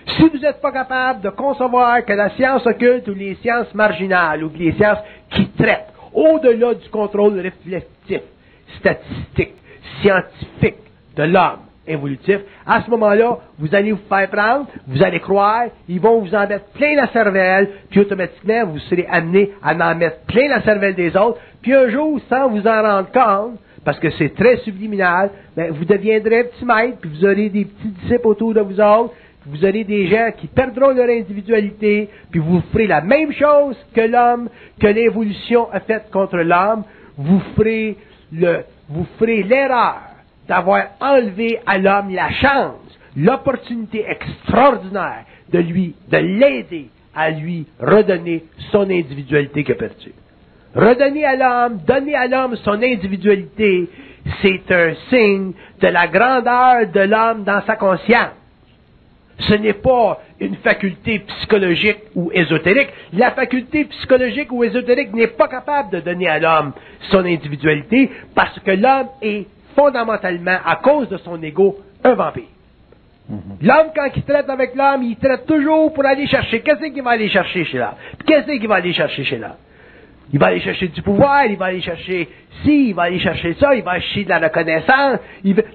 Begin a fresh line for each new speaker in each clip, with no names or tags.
Si vous n'êtes pas capable de concevoir que la science occulte ou les sciences marginales ou les sciences qui traitent au-delà du contrôle réflexif, statistique, scientifique de l'homme évolutif, à ce moment-là, vous allez vous faire prendre, vous allez croire, ils vont vous en mettre plein la cervelle, puis automatiquement, vous serez amené à en mettre plein la cervelle des autres, puis un jour, sans vous en rendre compte, parce que c'est très subliminal, ben, vous deviendrez un petit maître, puis vous aurez des petits disciples autour de vous autres, puis vous aurez des gens qui perdront leur individualité, puis vous ferez la même chose que l'homme, que l'évolution a faite contre l'homme, vous ferez l'erreur d'avoir enlevé à l'homme la chance, l'opportunité extraordinaire de l'aider à lui redonner son individualité qu'il a perdue. Redonner à l'homme, donner à l'homme son individualité, c'est un signe de la grandeur de l'homme dans sa conscience. Ce n'est pas une faculté psychologique ou ésotérique. La faculté psychologique ou ésotérique n'est pas capable de donner à l'homme son individualité parce que l'homme est fondamentalement, à cause de son ego, un vampire. L'homme, quand il traite avec l'homme, il traite toujours pour aller chercher. Qu'est-ce qu'il va aller chercher chez l'homme? Qu'est-ce qu'il va aller chercher chez l'homme? Il va aller chercher du pouvoir, il va aller chercher ci, il va aller chercher ça, il va aller chercher de la reconnaissance.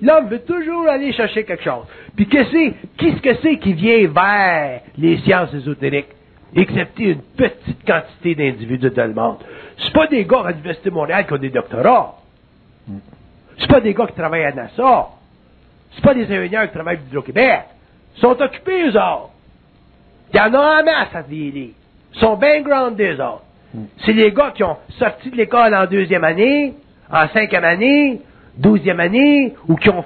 L'homme veut toujours aller chercher quelque chose. Puis qu'est-ce que c'est qui vient vers les sciences ésotériques? Excepté une petite quantité d'individus dans le monde. C'est pas des gars à l'Université de Montréal qui ont des doctorats. C'est pas des gars qui travaillent à NASA. C'est pas des ingénieurs qui travaillent à Hydro-Québec. Ils sont occupés, eux autres. Il y en a en masse à vieillir. Ils sont bien groundés, eux autres. C'est les gars qui ont sorti de l'école en 2e année, en 5e année, 12e année, ou qui ont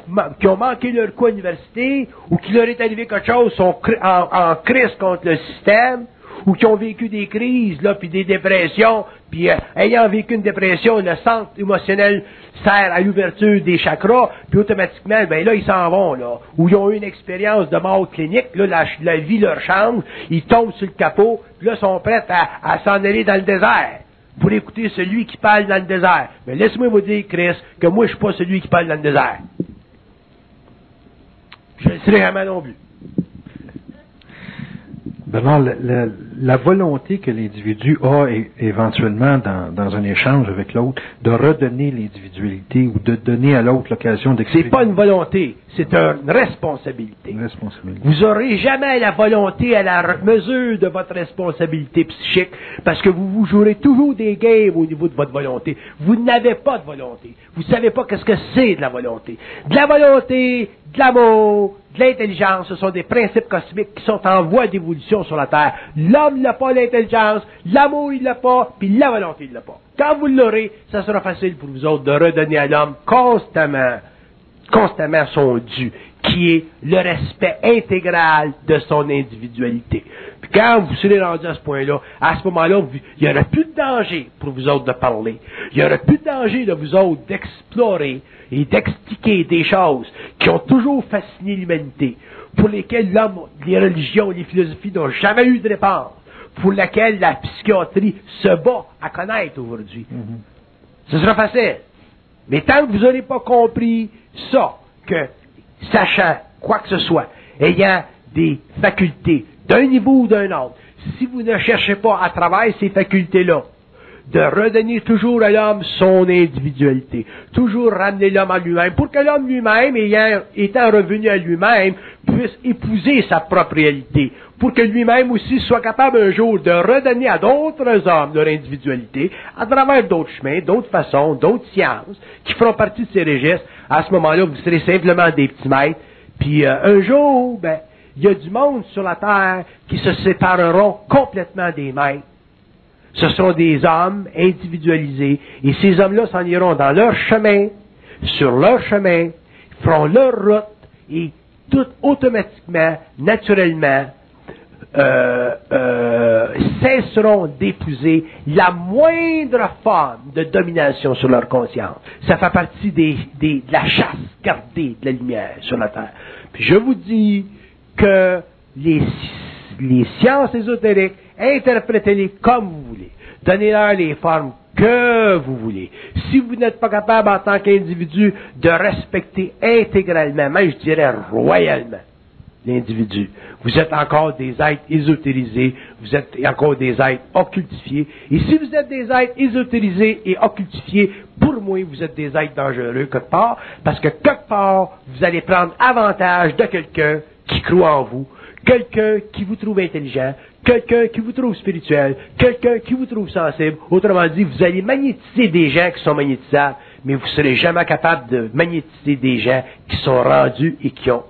manqué leur coup à l'université, ou qui leur est arrivé quelque chose, sont en crise contre le système, ou qui ont vécu des crises, là, puis des dépressions, puis ayant vécu une dépression, le centre émotionnel sert à l'ouverture des chakras, puis automatiquement, ben là, ils s'en vont, là. Ou ils ont eu une expérience de mort clinique, là, la vie leur change, ils tombent sur le capot, puis là, ils sont prêts à s'en aller dans le désert, pour écouter celui qui parle dans le désert. Mais laisse-moi vous dire, Chris, que moi, je suis pas celui qui parle dans le désert. Je ne serai jamais non plus.
Bernard, la volonté que l'individu a éventuellement dans un échange avec l'autre, de redonner l'individualité ou de donner à l'autre l'occasion d'exprimer.
C'est pas une volonté, c'est une responsabilité.
Une responsabilité.
Vous n'aurez jamais la volonté à la mesure de votre responsabilité psychique parce que vous jouerez toujours des games au niveau de votre volonté. Vous n'avez pas de volonté. Vous ne savez pas qu'est-ce que c'est de la volonté. De la volonté, de l'amour, de l'intelligence, ce sont des principes cosmiques qui sont en voie d'évolution sur la Terre. L'homme n'a pas l'intelligence, l'amour il l'a pas, puis la volonté il l'a pas. Quand vous l'aurez, ça sera facile pour vous autres de redonner à l'homme constamment son dû, qui est le respect intégral de son individualité. Puis quand vous serez rendu à ce point-là, à ce moment-là, il n'y aura plus de danger pour vous autres de parler. Il n'y aura plus de danger de vous autres d'explorer et d'expliquer des choses qui ont toujours fasciné l'humanité, pour lesquelles l'homme, les religions, les philosophies n'ont jamais eu de réponse, pour laquelle la psychiatrie se bat à connaître aujourd'hui. Ce sera facile. Mais tant que vous n'aurez pas compris ça, que sachant quoi que ce soit, ayant des facultés d'un niveau ou d'un autre, si vous ne cherchez pas à travers ces facultés-là, de redonner toujours à l'homme son individualité, toujours ramener l'homme à lui-même, pour que l'homme lui-même, étant revenu à lui-même, puisse épouser sa propre réalité, pour que lui-même aussi soit capable un jour de redonner à d'autres hommes leur individualité, à travers d'autres chemins, d'autres façons, d'autres sciences, qui feront partie de ces registres. À ce moment-là, vous serez simplement des petits maîtres, puis un jour, il y a du monde sur la Terre qui se sépareront complètement des maîtres. Ce seront des hommes individualisés, et ces hommes-là s'en iront dans leur chemin, sur leur chemin, feront leur route, et tout automatiquement, naturellement, cesseront d'épouser la moindre forme de domination sur leur conscience. Ça fait partie de la chasse gardée de la lumière sur la Terre. Puis je vous dis que les sciences ésotériques, interprétez-les comme vous voulez. Donnez-leur les formes que vous voulez. Si vous n'êtes pas capable en tant qu'individu de respecter intégralement, même je dirais royalement, l'individu. Vous êtes encore des êtres ésotérisés, vous êtes encore des êtres occultifiés. Et si vous êtes des êtres ésotérisés et occultifiés, pour moi, vous êtes des êtres dangereux quelque part, parce que quelque part, vous allez prendre avantage de quelqu'un qui croit en vous, quelqu'un qui vous trouve intelligent, quelqu'un qui vous trouve spirituel, quelqu'un qui vous trouve sensible. Autrement dit, vous allez magnétiser des gens qui sont magnétisables, mais vous ne serez jamais capable de magnétiser des gens qui sont rendus et qui ont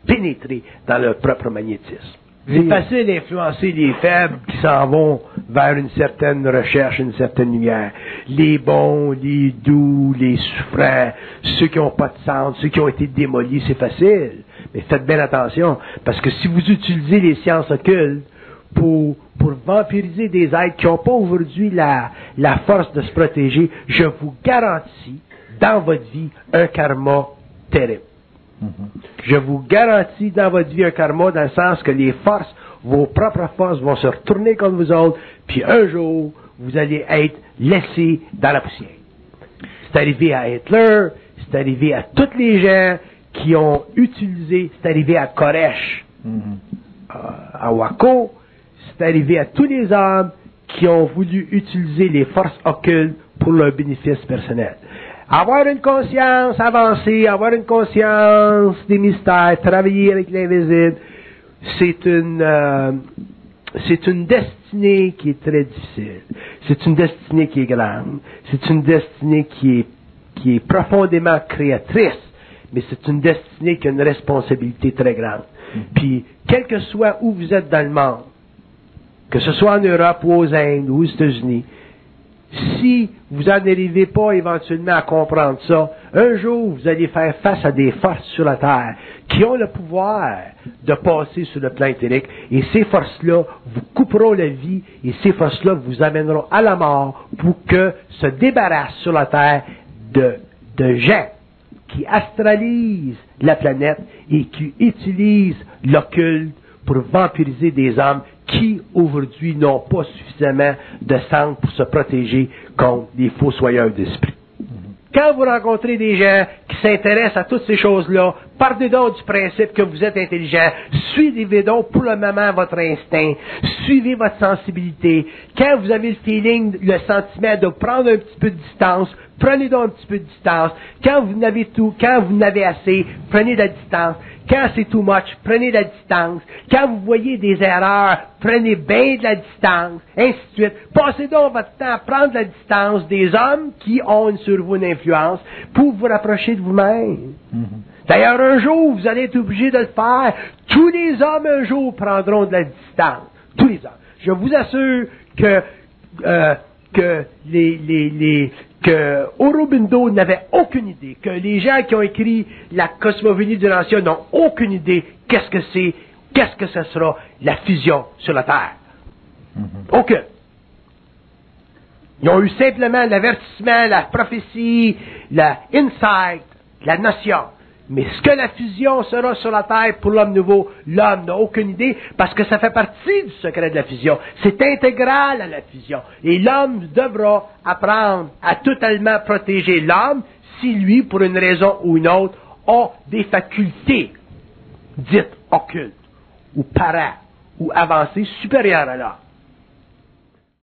pénétré dans leur propre magnétisme. C'est facile d'influencer les faibles qui s'en vont vers une certaine recherche, une certaine lumière. Les bons, les doux, les souffrants, ceux qui n'ont pas de sens, ceux qui ont été démolis, c'est facile. Mais faites bien attention, parce que si vous utilisez les sciences occultes pour vampiriser des êtres qui n'ont pas aujourd'hui la force de se protéger, je vous garantis dans votre vie un karma terrible. Je vous garantis dans votre vie un karma dans le sens que les forces, vos propres forces vont se retourner contre vous autres, puis un jour, vous allez être laissés dans la poussière. C'est arrivé à Hitler, c'est arrivé à tous les gens qui ont utilisé, c'est arrivé à Koresh, à Waco, c'est arrivé à tous les hommes qui ont voulu utiliser les forces occultes pour leur bénéfice personnel. Avoir une conscience avancée, avoir une conscience des mystères, travailler avec l'invisible, c'est une destinée qui est très difficile. C'est une destinée qui est grande. C'est une destinée qui est profondément créatrice, mais c'est une destinée qui a une responsabilité très grande. Puis, quel que soit où vous êtes dans le monde, que ce soit en Europe ou aux Indes ou aux États-Unis, si vous n'arrivez pas éventuellement à comprendre ça, un jour vous allez faire face à des forces sur la Terre qui ont le pouvoir de passer sur le plan éthérique, et ces forces-là vous couperont la vie, et ces forces-là vous amèneront à la mort pour que se débarrassent sur la Terre de gens qui astralisent la planète et qui utilisent l'occulte pour vampiriser des hommes qui, aujourd'hui, n'ont pas suffisamment de sang pour se protéger contre les fossoyeurs d'esprit. Quand vous rencontrez des gens qui s'intéressent à toutes ces choses-là, partez donc du principe que vous êtes intelligent, suivez donc pour le moment votre instinct, suivez votre sensibilité. Quand vous avez le feeling, le sentiment de prendre un petit peu de distance, prenez donc un petit peu de distance. Quand vous n'avez assez, prenez de la distance. Quand c'est too much, prenez de la distance. Quand vous voyez des erreurs, prenez bien de la distance, ainsi de suite. Passez donc votre temps à prendre de la distance des hommes qui ont sur vous une influence pour vous rapprocher de vous-même. D'ailleurs, un jour, vous allez être obligé de le faire. Tous les hommes, un jour, prendront de la distance. Tous les hommes. Je vous assure que Aurobindo n'avait aucune idée, que les gens qui ont écrit la cosmogonie de l'ancien n'ont aucune idée qu'est-ce que ce sera la fusion sur la Terre. Aucune. Ils ont eu simplement l'avertissement, la prophétie, la insight, la notion. Mais ce que la fusion sera sur la Terre pour l'homme nouveau, l'homme n'a aucune idée, parce que ça fait partie du secret de la fusion. C'est intégral à la fusion. Et l'homme devra apprendre à totalement protéger l'homme si lui, pour une raison ou une autre, a des facultés dites occultes, ou para, ou avancées supérieures à l'homme.